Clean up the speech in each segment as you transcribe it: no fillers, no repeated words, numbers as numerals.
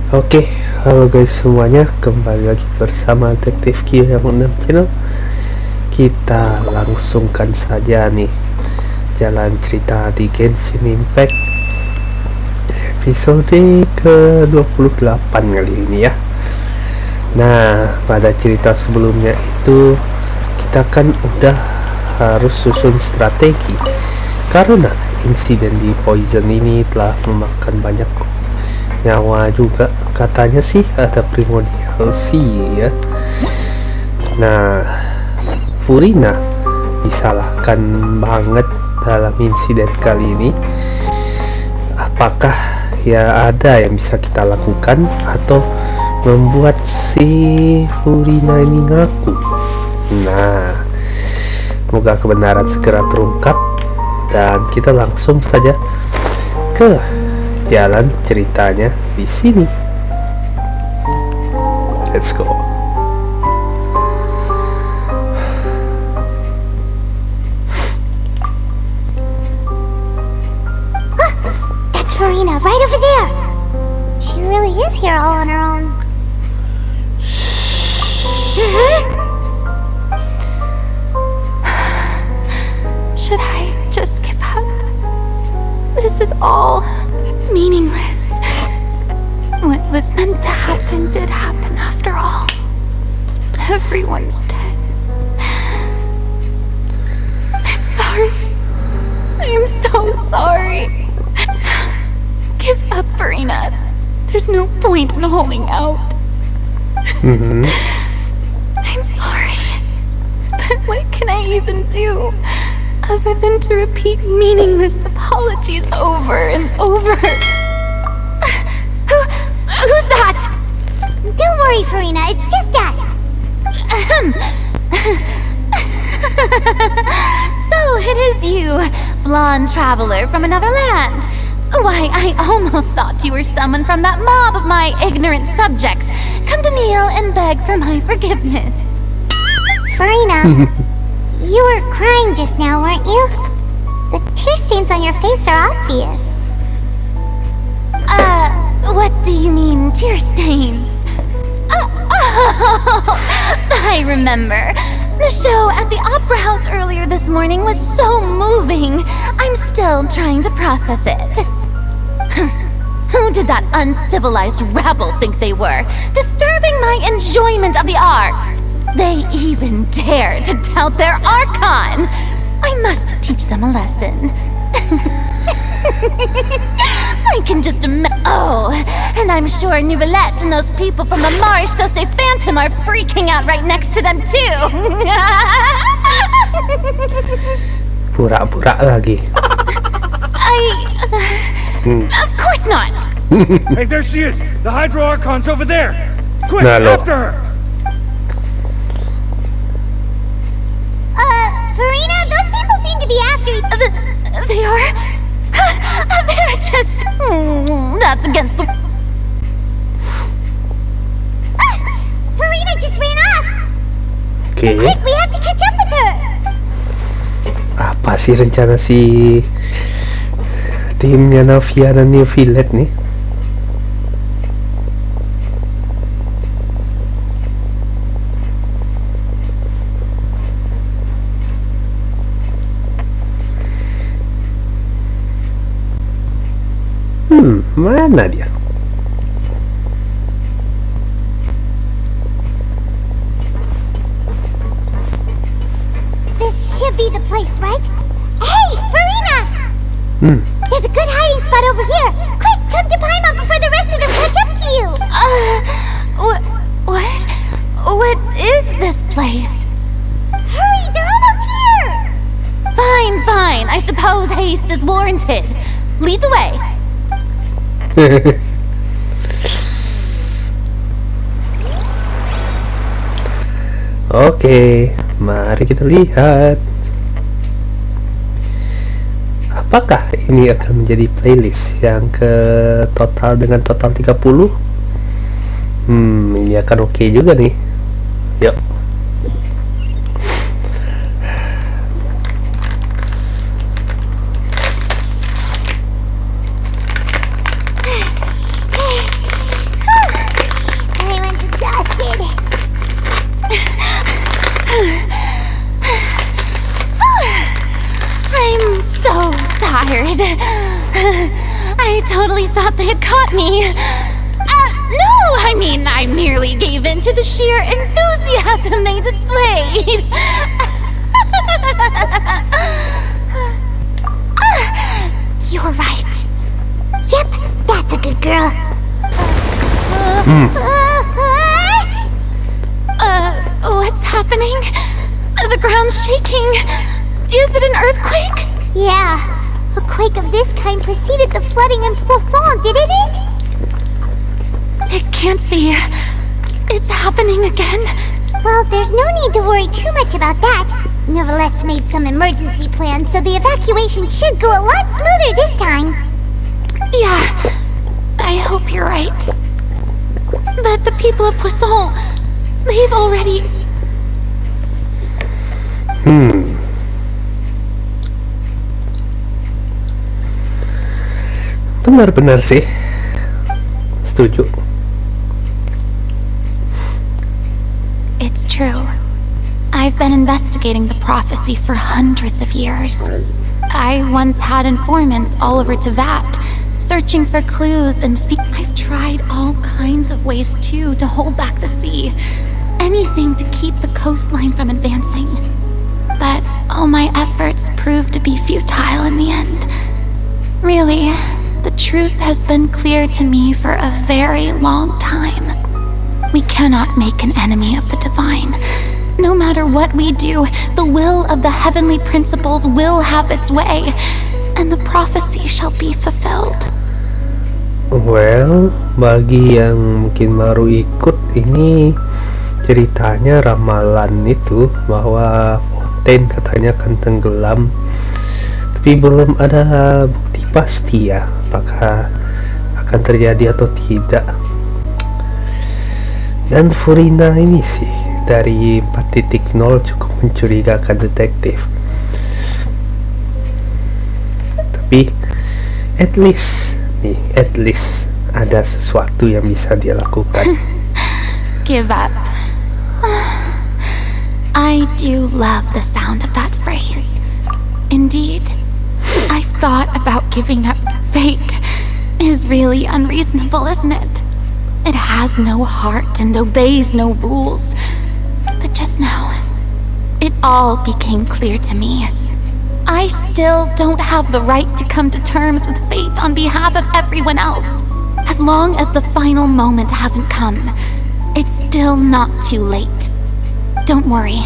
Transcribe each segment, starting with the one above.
Oke, halo guys semuanya, kembali lagi bersama Detektif yang 6 channel. Kita langsungkan saja nih jalan cerita di Genshin Impact episode ke-28 kali ini ya. Nah, pada cerita sebelumnya itu kita kan udah harus susun strategi karena insiden di Poisson ini telah memakan banyak nyawa juga, katanya sih ada primordial sih ya. Nah, Furina disalahkan banget dalam insiden kali ini. Apakah ya ada yang bisa kita lakukan atau membuat si Furina ini ngaku? Nah, semoga kebenaran segera terungkap dan kita langsung saja ke jalan ceritanya di sini. Let's go. That's Furina right over there. She really is here all on her own. Should I just give up? This is all meaningless. What was meant to happen did happen after all. Everyone's dead. I'm sorry. I am so sorry. Give up, Furina. There's no point in holding out. I'm sorry. But what can I even do other than to repeat meaningless apologies over and over? Who's that? Don't worry, Furina, it's just us. So it is you, blonde traveler from another land. Why, I almost thought you were someone from that mob of my ignorant subjects, come to kneel and beg for my forgiveness. Furina, you were crying just now, weren't you? The tear stains on your face are obvious. What do you mean, tear stains? Oh, I remember. The show at the Opera House earlier this morning was so moving. I'm still trying to process it. Who did that uncivilized rabble think they were, disturbing my enjoyment of the arts? They even dared to tout their Archon. I must teach them a lesson. I can just oh, and I'm sure Neuviletee and those people from the Markas Navia Phantom are freaking out right next to them too. Pura-pura lagi. Of course not. Hey, there she is! The Hydro Archon's over there! Quick, Nalo. after her! Furina, those people seem to be after you. They are? They're just... that's against the... Furina just ran off. Oke. Quick, we have to catch up with her. Apa sih rencana si timnya Navia dan Neuviletee nih? Mana dia? This should be the place, right? Hey, Furina! There's a good hiding spot over here. Quick, come to Paimon before the rest of them catch up to you. What is this place? Hurry, they're almost here. Fine. I suppose haste is warranted. Lead the way. Oke, mari kita lihat. Apakah ini akan menjadi playlist yang dengan total 30? Ini akan oke juga nih. Yuk. god. I totally thought they had caught me. No, I mean, I merely gave in to the sheer enthusiasm they displayed. You're right. Yep, that's a good girl. What's happening? The ground's shaking. Is it an earthquake? Yeah, a quake of this kind preceded the flooding in Poisson, didn't it? It can't be. It's happening again. Well, there's no need to worry too much about that. Neuviletee's made some emergency plans, so the evacuation should go a lot smoother this time. Yeah, I hope you're right. But the people of Poisson, they've already... Benar-benar sih. Setuju. It's true. I've been investigating the prophecy for hundreds of years. I once had informants all over Tevat, searching for clues and I've tried all kinds of ways too to hold back the sea. Anything to keep the coastline from advancing. But all my efforts proved to be futile in the end. Really, the truth has been clear to me for a very long time. We cannot make an enemy of the divine. No matter what we do, the will of the heavenly principles will have its way, and the prophecy shall be fulfilled. Well, bagi yang mungkin baru ikut, ini ceritanya ramalan itu bahwa Fountaine katanya akan tenggelam, tapi belum ada bukti pasti ya apakah akan terjadi atau tidak. Dan Furina ini sih dari 4.0 cukup mencurigakan detektif. Tapi at least ada sesuatu yang bisa dia lakukan. Give up. I do love the sound of that phrase. Indeed, I've thought about giving up. Fate is really unreasonable, isn't it? It has no heart and obeys no rules. But just now, it all became clear to me. I still don't have the right to come to terms with fate on behalf of everyone else. As long as the final moment hasn't come, it's still not too late. Don't worry.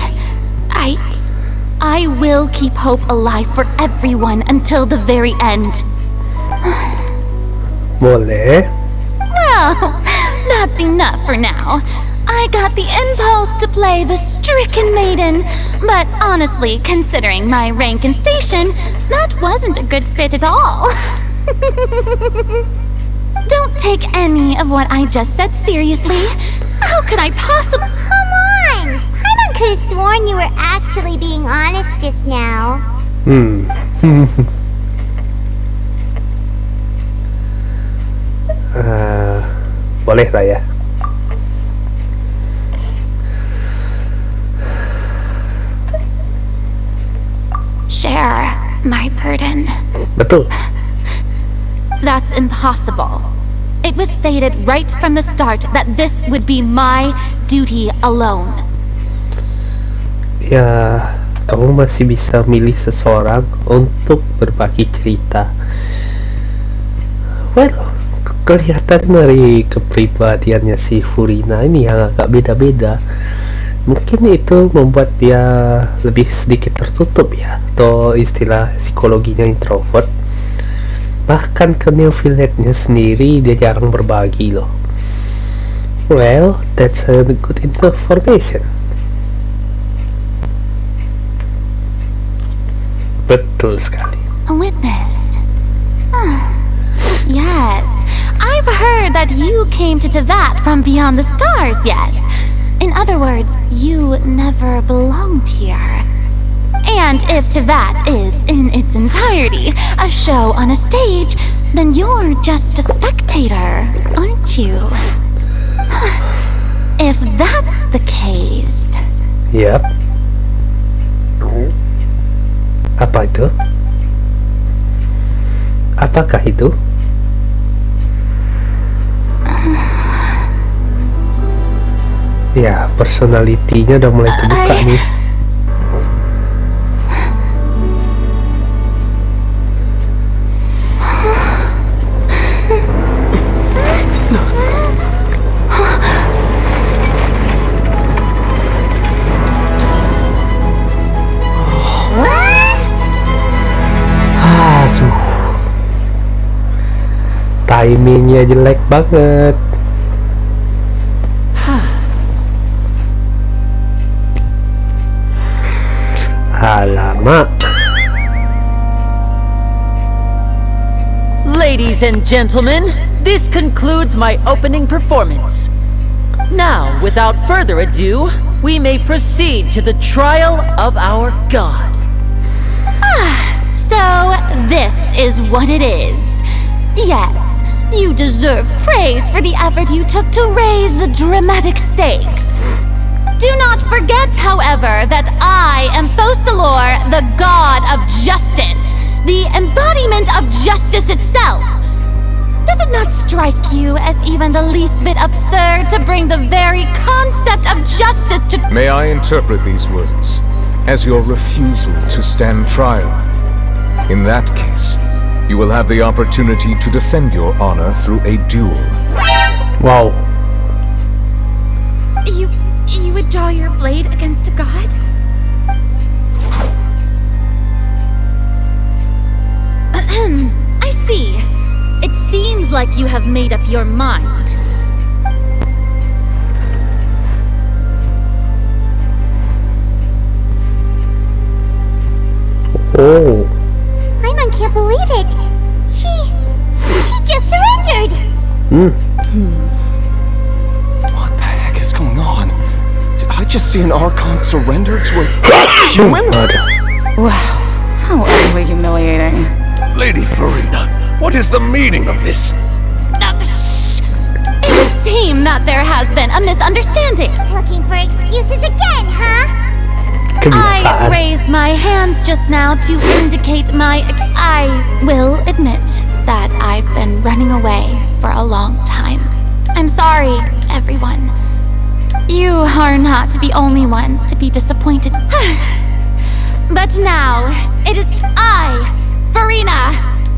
I will keep hope alive for everyone until the very end. Boleh. Well, that's enough for now. I got the impulse to play the stricken maiden, but honestly, considering my rank and station, that wasn't a good fit at all. Don't take any of what I just said seriously. How could I possibly... Come on! Paimon could have sworn you were actually being honest just now. Boleh lah ya. Share my burden. Betul. That's impossible. It was fated right from the start that this would be my duty alone. Ya, kamu masih bisa milih seseorang untuk berbagi cerita. Well, kelihatan dari kepribadiannya si Furina ini yang agak beda-beda. Mungkin itu membuat dia lebih sedikit tertutup ya, atau istilah psikologinya introvert. Bahkan ke Neuviletee-nya sendiri dia jarang berbagi loh. Well, that's a good information. Betul sekali. A witness. Yes, I've heard that you came to Tevat from beyond the stars, yes. In other words, you never belonged here. And if Tevat is, in its entirety, a show on a stage, then you're just a spectator, aren't you? If that's the case... Yep. Apa itu? Apakah itu? Ya, personalitinya udah mulai kebuka nih. Timingnya jelek banget. Alamak. Ladies and gentlemen, this concludes my opening performance. Now, without further ado, we may proceed to the trial of our god. So, this is what it is. Yes, you deserve praise for the effort you took to raise the dramatic stakes. Do not forget, however, that I am Poisson, the god of justice, the embodiment of justice itself. Does it not strike you as even the least bit absurd to bring the very concept of justice to— May I interpret these words as your refusal to stand trial? In that case, you will have the opportunity to defend your honor through a duel. Wow. You would draw your blade against a god? I see. It seems like you have made up your mind. Oh. Paimon can't believe it. She just surrendered. What the heck is going on? Did I just see an Archon surrender to a human? Wow, how utterly humiliating. Lady Furina, what is the meaning of this? It would seem that there has been a misunderstanding. Looking for excuses again, huh? I Kebiasaan. raised my hands just now to indicate I will admit that I've been running away for a long time. I'm sorry, everyone. You are not the only ones to be disappointed. But now, it is I, Furina,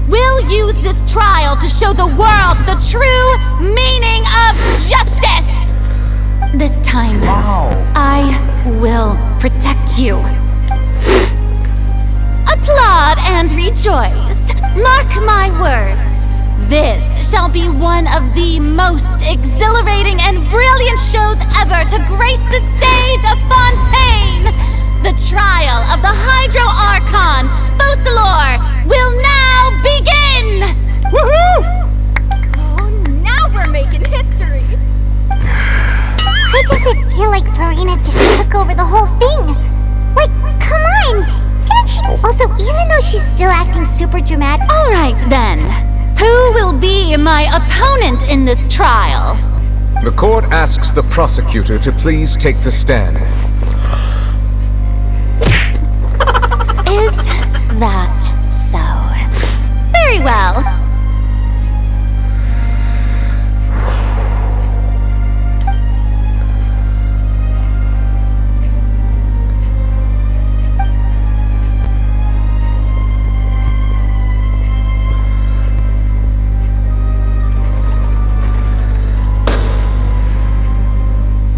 will use this trial to show the world the true meaning of justice! This time, I will protect you. Applaud and rejoice. Mark my words. This shall be one of the most exhilarating and brilliant shows ever to grace the stage of Fountaine. The trial of the Hydro Archon, Poisson, will now begin! Woohoo! Oh, now we're making history. Why does it feel like Furina just took over the whole thing? Like, come on! Didn't she— Also, even though she's still acting super dramatic— All right, then. Who will be my opponent in this trial? The court asks the prosecutor to please take the stand. Is that so? Very well.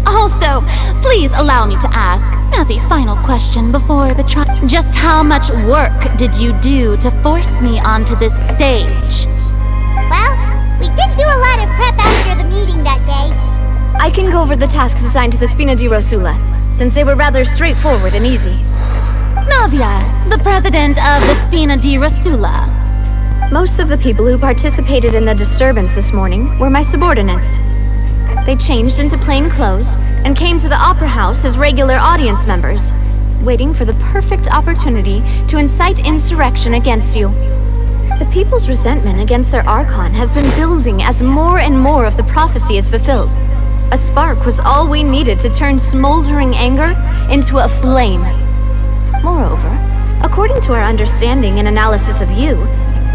Also, please allow me to ask, as a final question before the trial, just how much work did you do to force me onto this stage? Well, we did do a lot of prep after the meeting that day. I can go over the tasks assigned to the Spina di Rosula, since they were rather straightforward and easy. Navia, the president of the Spina di Rosula. Most of the people who participated in the disturbance this morning were my subordinates. They changed into plain clothes and came to the Opera House as regular audience members, waiting for the perfect opportunity to incite insurrection against you. The people's resentment against their Archon has been building as more and more of the prophecy is fulfilled. A spark was all we needed to turn smoldering anger into a flame. Moreover, according to our understanding and analysis of you,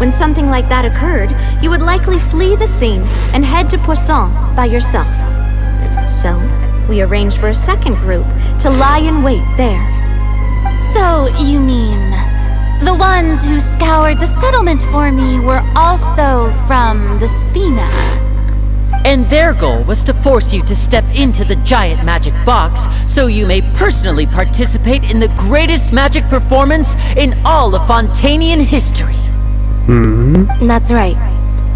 when something like that occurred, you would likely flee the scene and head to Poisson by yourself. So, we arranged for a second group to lie in wait there. So, you mean the ones who scoured the settlement for me were also from the Spina? And their goal was to force you to step into the giant magic box so you may personally participate in the greatest magic performance in all of Fountainian history. That's right.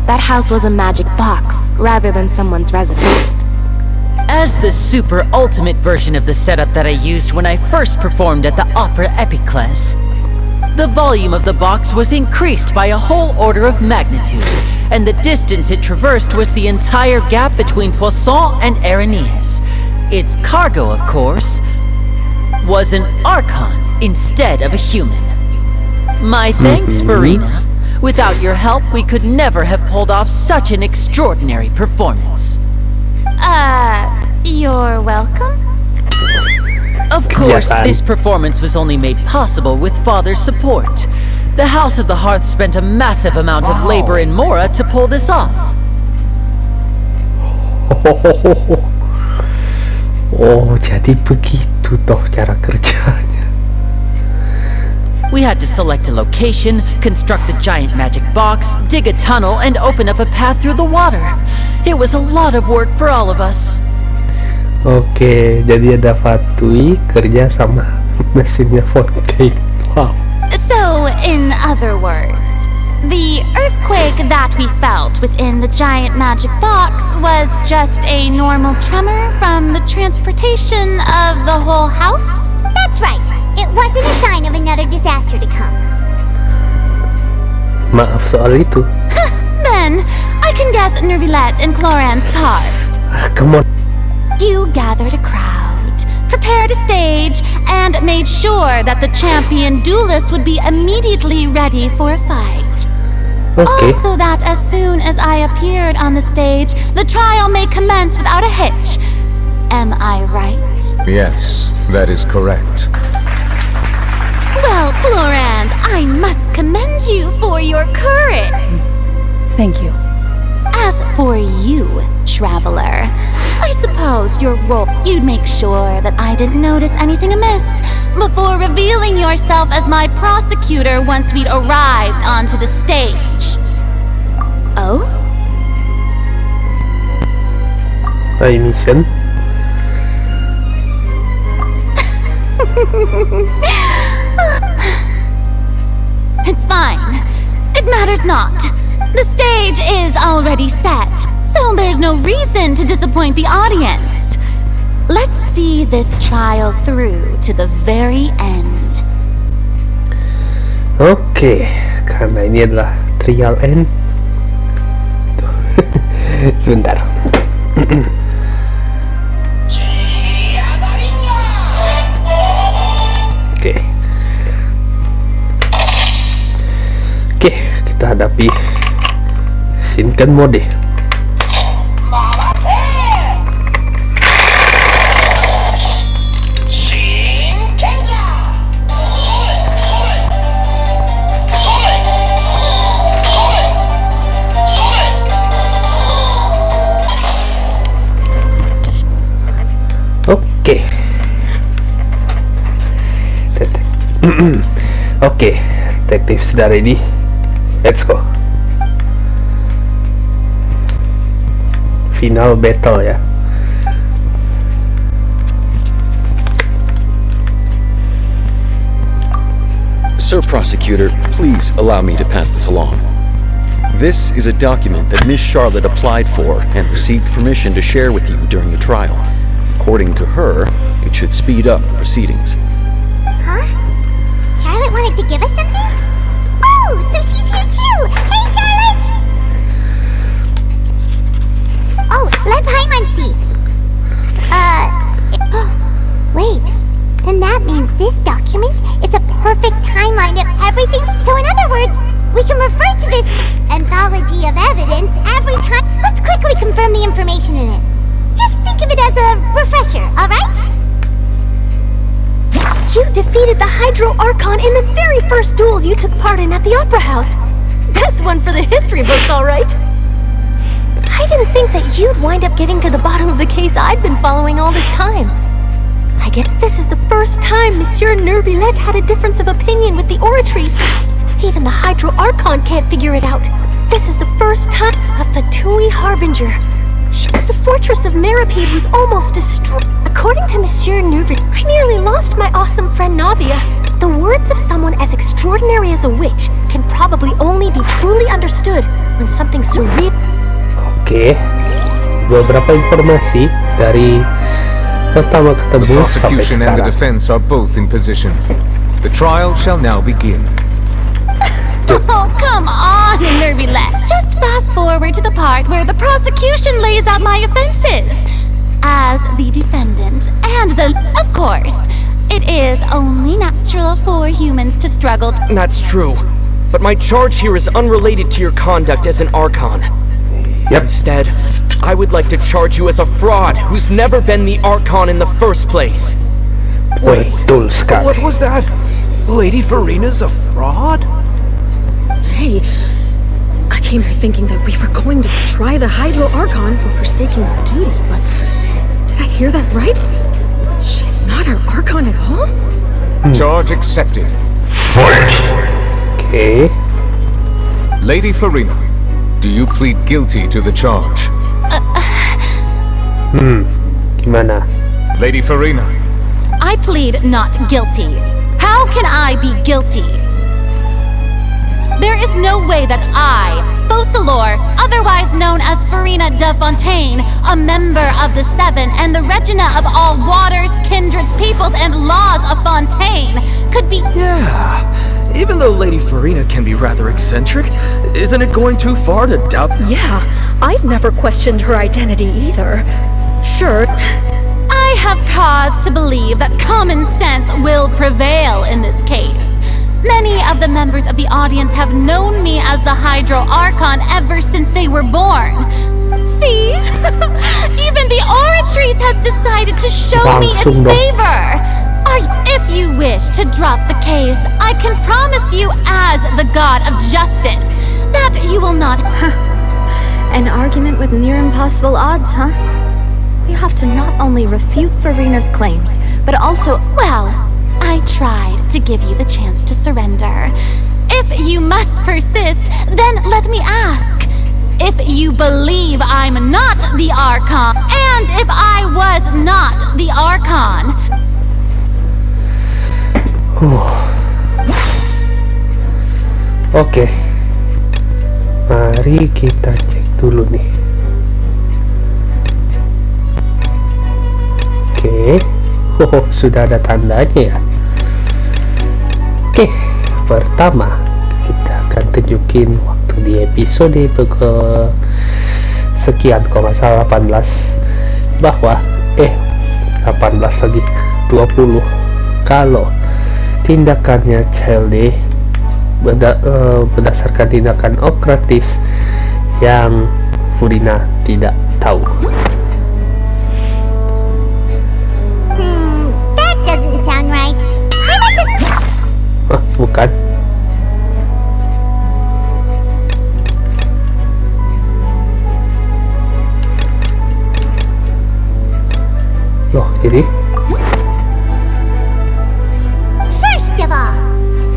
That house was a magic box rather than someone's residence. As the super ultimate version of the setup that I used when I first performed at the Opera Epiclese, the volume of the box was increased by a whole order of magnitude, and the distance it traversed was the entire gap between Poisson and Arrhenius. Its cargo, of course, was an Archon instead of a human. My thanks, Furina. Without your help, we could never have pulled off such an extraordinary performance. You're welcome? Of course, Yes, this performance was only made possible with Father's support. The House of the Hearth spent a massive amount of labor in Mora to pull this off. Oh, jadi begitu toh cara kerjanya. We had to select a location, construct a giant magic box, dig a tunnel, and open up a path through the water. It was a lot of work for all of us. Oke, jadi ada Fatui kerja sama mesinnya Fountaine. Wow. So, in other words, the earthquake that we felt within the giant magic box was just a normal tremor from the transportation of the whole house? That's right. It wasn't a sign of another disaster to come. Maaf soal itu. Then, I can guess Neuviletee and Cloran's parts. Come on. You gathered a crowd, prepared a stage, and made sure that the champion duelist would be immediately ready for a fight. Okay. Also that as soon as I appeared on the stage, the trial may commence without a hitch. Am I right? Yes, that is correct. Well, Florand, I must commend you for your courage. Thank you. As for you, traveler, I suppose your role, you'd make sure that I didn't notice anything amiss before revealing yourself as my prosecutor once we'd arrived onto the stage. Oh? High mission. It's fine. It matters not. The stage is already set, so there's no reason to disappoint the audience. Let's see this trial through to the very end. Oke, karena ini adalah trial end. Sebentar. Oke. Oke, kita hadapi Shinken mode. Oke. Oke, detektif sudah ready. Let's go. Final battle ya. Sir Prosecutor, please allow me to pass this along. This is a document that Miss Charlotte applied for and received permission to share with you during the trial. According to her, it should speed up the proceedings. Huh? Charlotte wanted to give us something? Oh, so she's here too! Hey, Charlotte! Oh, let Paimon see. Wait. Then that means this document is a perfect timeline of everything. So in other words, we can refer to this anthology of evidence every time. Let's quickly confirm the information in it. Just think of it as a refresher, alright? You defeated the Hydro Archon in the very first duels you took part in at the Opera House. That's one for the history books, all right. I didn't think that you'd wind up getting to the bottom of the case I'd been following all this time. I get this is the first time Monsieur Neuviletee had a difference of opinion with the oratories. Even the Hydro Archon can't figure it out. This is the first time a Fatui Harbinger. The fortress of Maripede was almost destroyed. According to Monsieur Neuviletee, I nearly lost my awesome friend Navia. The words of someone as extraordinary as a witch can probably only be truly understood when something surreal. Oke, beberapa informasi dari pertama The ketemu sampai prosecution and the sekarang. defense are both in position. The trial shall now begin. Oh, come on, Neuviletee. Just fast forward to the part where the prosecution lays out my offenses. As the defendant, and of course, it is only natural for humans to struggle to— That's true. But my charge here is unrelated to your conduct as an Archon. Yep. Instead, I would like to charge you as a fraud who's never been the Archon in the first place. Wait, Betul sekali. what was that? Lady Furina's a fraud? Hey, I came here thinking that we were going to try the Hydro Archon for forsaking her duty, but did I hear that right? She's not our Archon at all? Charge accepted. Oke. Lady Furina, do you plead guilty to the charge? Gimana? Lady Furina, I plead not guilty. How can I be guilty? There is no way that I, Focalor, otherwise known as Furina de Fountaine, a member of the Seven and the Regina of all waters, kindreds, peoples, and laws of Fontaine, could be— Yeah. Even though Lady Furina can be rather eccentric, isn't it going too far to doubt— Yeah, I've never questioned her identity either. Sure, I have cause to believe that common sense will prevail in this case. Many of the members of the audience have known me as the Hydro Archon ever since they were born. See? Even the oratories has decided to show me its favor. If you wish to drop the case, I can promise you as the god of justice that you will not— An argument with near impossible odds, huh? We have to not only refute Furina's claims, but also— Well, I tried to give you the chance to surrender. If you must persist, then let me ask. If you believe I'm not the Archon, and if I was not the Archon— Oke. Mari kita cek dulu nih. Oke. Oh, sudah ada tandanya ya. Oke, pertama kita akan tunjukin waktu di episode sekian kalau nggak salah 18 bahwa 18 lagi 20 kalau tindakannya Chelde berdasarkan tindakan okratis yang Furina tidak tahu. That doesn't sound right. Bukan. Loh, jadi First of all,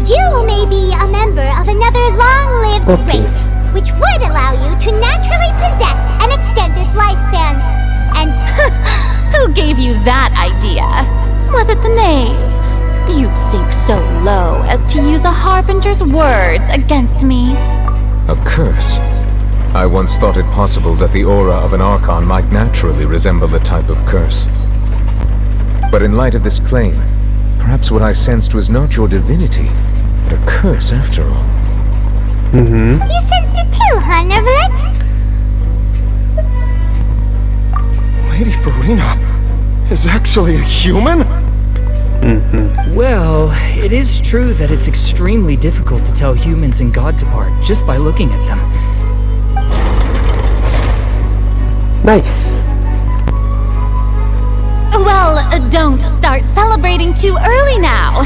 you may be a member of another long-lived race, which would allow you to naturally possess an extended lifespan. And who gave you that idea? Was it the knave? You'd sink so low as to use a harbinger's words against me. a curse. I once thought it possible that the aura of an Archon might naturally resemble the type of curse. But in light of this claim, perhaps what I sensed was not your divinity, but a curse after all. you sensed it too, huh, Neuviletee? Lady Furina is actually a human? Well, it is true that it's extremely difficult to tell humans and gods apart just by looking at them. Nice. Well, don't start celebrating too early now.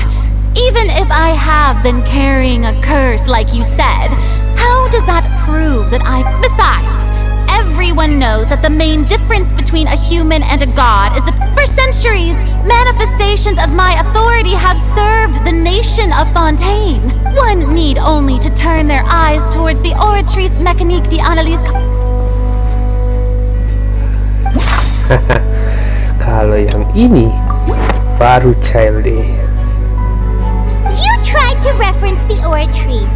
Even if I have been carrying a curse like you said, how does that prove that Besides, everyone knows that the main difference between a human and a god is that for centuries, manifestations of my authority have served the nation of Fountaine. One need only to turn their eyes towards the Oratrice Mécanique d'Analyse. Kalau yang ini baru childish. You tried to reference the Oratrice,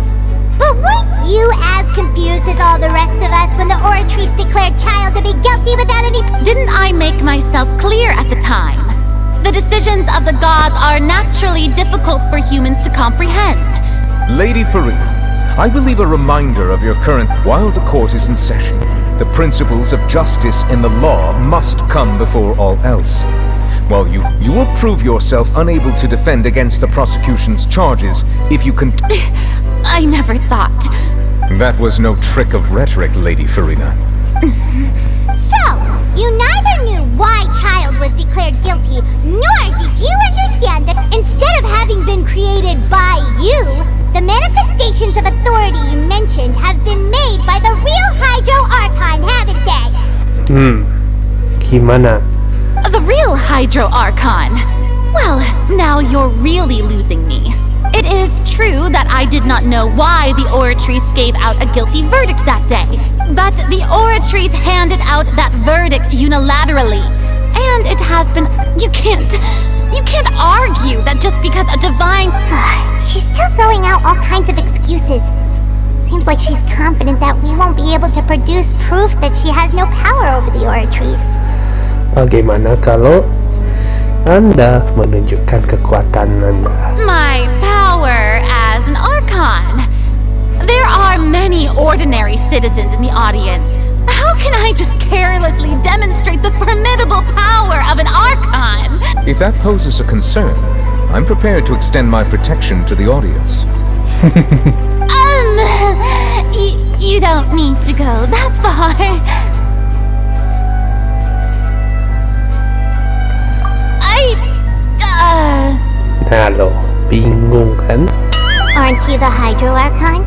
but weren't you as confused as all the rest of us when the Oratrice declared Child to be guilty without any... Didn't I make myself clear at the time? The decisions of the gods are naturally difficult for humans to comprehend. Lady Furina, I believe a reminder of your current... While the court is in session, the principles of justice in the law must come before all else. While you will prove yourself unable to defend against the prosecution's charges if you can... I never thought... That was no trick of rhetoric, Lady Furina. So, you neither knew why Child was declared guilty, nor did you understand that instead of having been created by you, the manifestations of authority you mentioned have been made by the real Hydro Archon, haven't they? Gimana? The real Hydro Archon? Well, now you're really losing me. It is true that I did not know why the Oratrice gave out a guilty verdict that day. But the Oratrice handed out that verdict unilaterally. And it has been... You can't argue that just because a divine... She's still throwing out all kinds of excuses. Seems like she's confident that we won't be able to produce proof that she has no power over the Oratrice. Bagaimana kalau Anda menunjukkan kekuatan Anda? My power as an Archon. There are many ordinary citizens in the audience. How can I just carelessly demonstrate the formidable power of an Archon? If that poses a concern, I'm prepared to extend my protection to the audience. You don't need to go that far. Halo, bingung kan? Aren't you the Hydro Archon?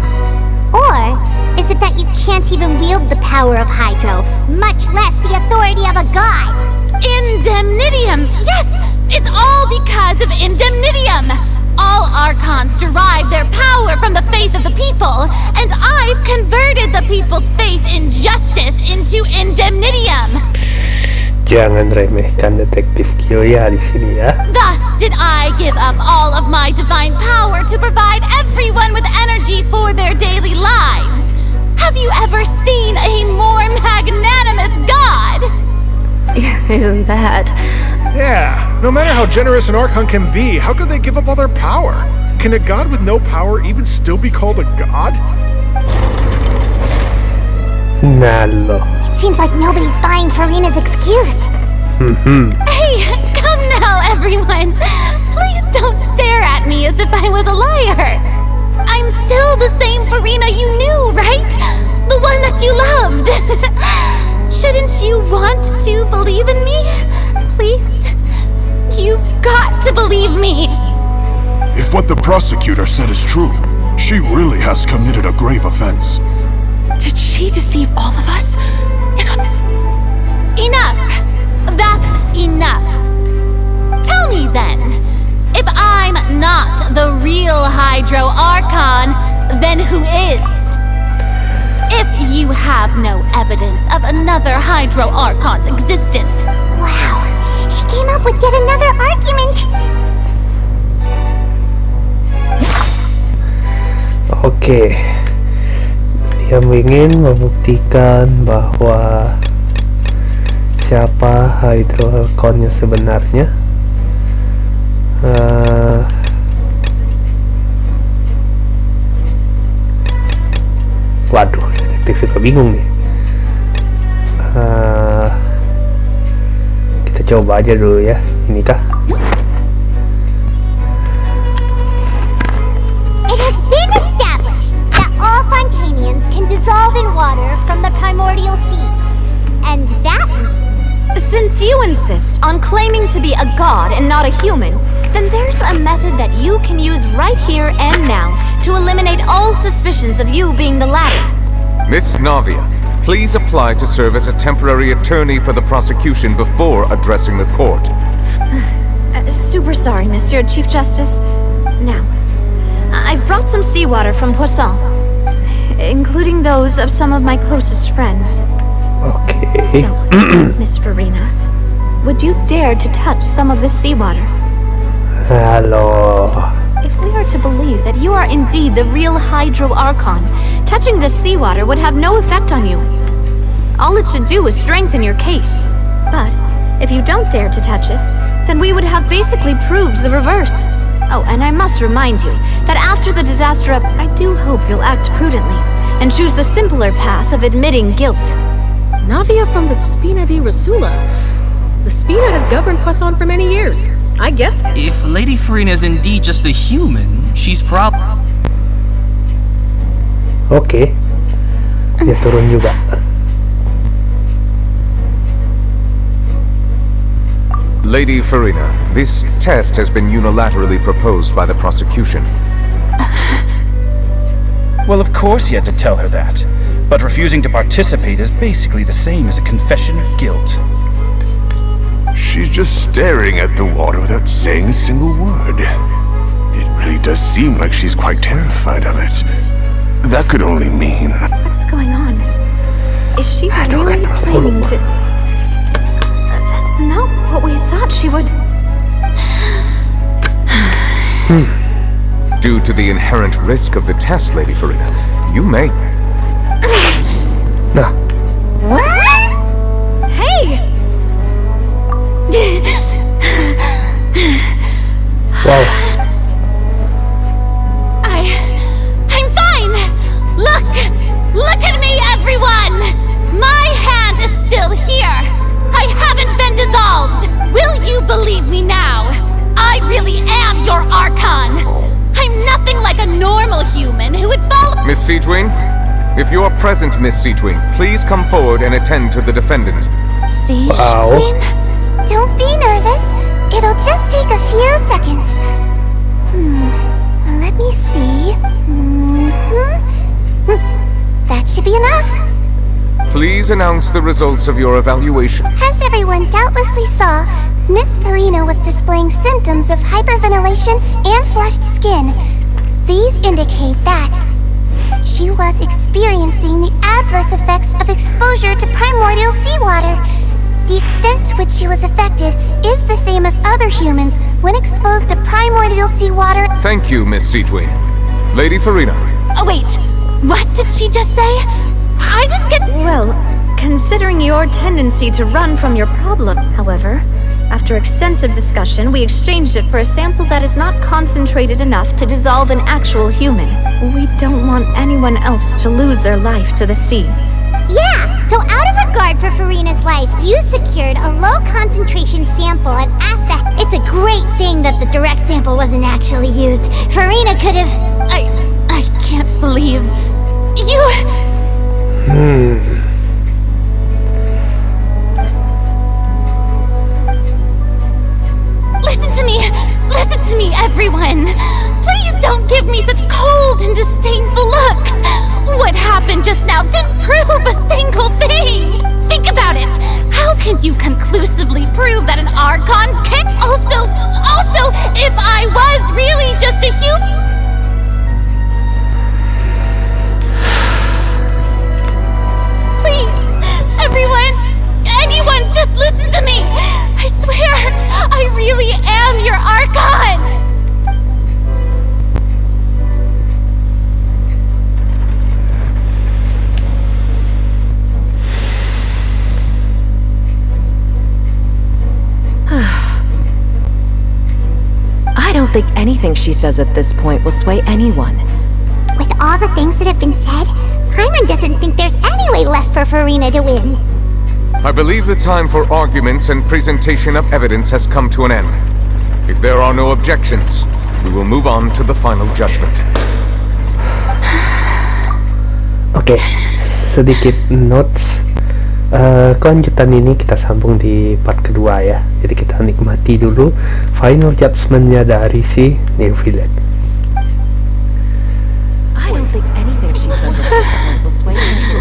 Or is it that you can't even wield the power of Hydro, much less the authority of a god? Indemnitium! Yes! It's all because of Indemnitium! All Archons derive their power from the faith of the people, and I've converted the people's faith in justice into Indemnitium! Jangan remehkan detektif Kyoya di sini ya. Thus did I give up all of my divine power to provide everyone with energy for their daily lives. Have you ever seen a more magnanimous god? Isn't that? Yeah, no matter how generous an Archon can be, how could they give up all their power? Can a god with no power even still be called a god? Nalo. It seems like nobody's buying Furina's excuse. Hey, come now, everyone. Please don't stare at me as if I was a liar. I'm still the same Furina you knew, right? The one that you loved. Shouldn't you want to believe in me? Please? You've got to believe me. If what the prosecutor said is true, she really has committed a grave offense. Did she deceive all of us? Enough! That's enough. Tell me then, if I'm not the real Hydro Archon, then who is? If you have no evidence of another Hydro Archon's existence... Wow, she came up with yet another argument! Oke. Dia ingin membuktikan bahwa siapa Hydro Archonnya sebenarnya. Waduh, detektif juga bingung nih. Kita coba aja dulu ya. Ini kah? It has been established that all Fontainians can dissolve in water from the primordial sea. And that means... Since you insist on claiming to be a god and not a human, then there's a method that you can use right here and now to eliminate all suspicions of you being the latter. Miss Navia, please apply to serve as a temporary attorney for the prosecution before addressing the court. Super sorry, Monsieur Chief Justice. Now, I've brought some seawater from Poisson, including those of some of my closest friends. Okay. So, Miss Furina, would you dare to touch some of this seawater? Halo. If we are to believe that you are indeed the real Hydro Archon, touching this seawater would have no effect on you. All it should do is strengthen your case. But if you don't dare to touch it, then we would have basically proved the reverse. Oh, and I must remind you that after the disaster I do hope you'll act prudently and choose the simpler path of admitting guilt. Navia from the Spina di Rasula. The Spina has governed Poisson for many years. I guess if Lady Furina is indeed just a human, she's Oke. Dia turun juga. Lady Furina, this test has been unilaterally proposed by the prosecution. Well, of course he had to tell her that. But refusing to participate is basically the same as a confession of guilt. She's just staring at the water without saying a single word. It really does seem like she's quite terrified of it. That could only mean... What's going on? Is she really planning to... That's not what we thought she would... Due to the inherent risk of the test, Lady Furina, you may... Hey! Wow. I'm fine! Look at me, everyone! My hand is still here! I haven't been dissolved! Will you believe me now? I really am your Archon! I'm nothing like a normal human who would follow— Miss Siegewing? If you are present, Miss Siegewing, please come forward and attend to the defendant. Siegewing? Don't be nervous. It'll just take a few seconds. Let me see. That should be enough. Please announce the results of your evaluation. As everyone doubtlessly saw, Miss Furina was displaying symptoms of hyperventilation and flushed skin. These indicate that she was experiencing the adverse effects of exposure to primordial seawater. The extent to which she was affected is the same as other humans when exposed to primordial seawater. Thank you, Miss Siegewing. Lady Furina. Oh, wait. What did she just say? I didn't get... Well, considering your tendency to run from your problem, however, after extensive discussion, we exchanged it for a sample that is not concentrated enough to dissolve an actual human. We don't want anyone else to lose their life to the sea. Yeah, so out of regard for Furina's life, you secured a low-concentration sample and asked that... It's a great thing that the direct sample wasn't actually used. Furina could have... I can't believe... You... Listen to me, everyone! Please don't give me such cold and disdainful looks! What happened just now didn't prove a single thing! Think about it! How can you conclusively prove that an Archon can't also, if I was really just a human? Please, anyone, just listen to me! I swear, I really am your Archon! I don't think anything she says at this point will sway anyone. With all the things that have been said, Paimon doesn't think there's any way left for Furina to win. I believe the time for arguments and presentation of evidence has come to an end. If there are no objections, we will move on to the final judgment. Oke, sedikit notes. Kelanjutan ini kita sambung di part kedua ya. Jadi kita nikmati dulu final judgment-nya dari si Neuviletee. I don't think anything she says at this point will sway anyone.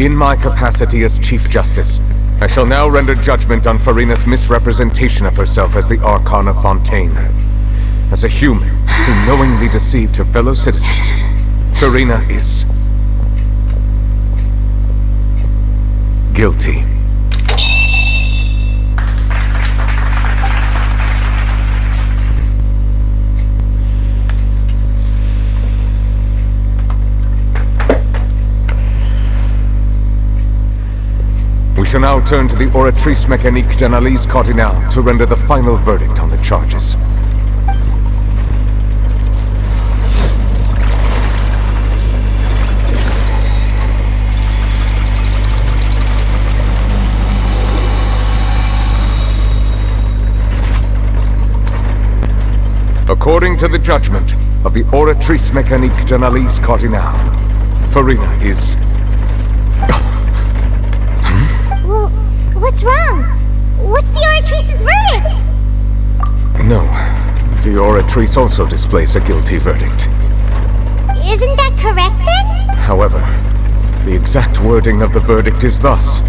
In my capacity as Chief Justice, I shall now render judgment on Furina's misrepresentation of herself as the Archon of Fountaine. As a human who knowingly deceived her fellow citizens, Furina is guilty. We shall now turn to the oratrice mécanique d'analyse cardinale to render the final verdict on the charges. According to the judgment of the oratrice mécanique d'analyse cardinale, Furina is... Well, what's wrong? What's the oratrice's verdict? No, the oratrice also displays a guilty verdict. Isn't that correct then? However, the exact wording of the verdict is thus: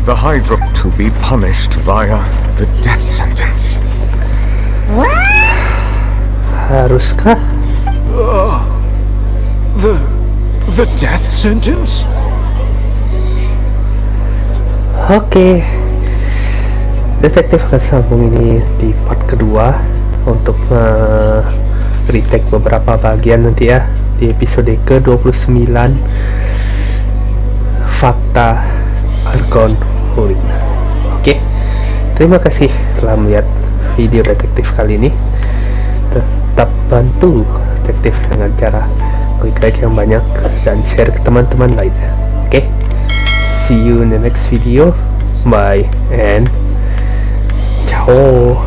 the Hydra to be punished via the death sentence. What? Haruskah? The death sentence? Oke, detektif akan sambung ini di part kedua untuk retake beberapa bagian nanti ya, di episode ke-29 Fakta Archon Furina. Oke, terima kasih telah melihat video detektif kali ini. Tetap bantu detektif dengan cara klik like yang banyak dan share ke teman-teman lainnya. Oke, see you in the next video. Bye and ciao.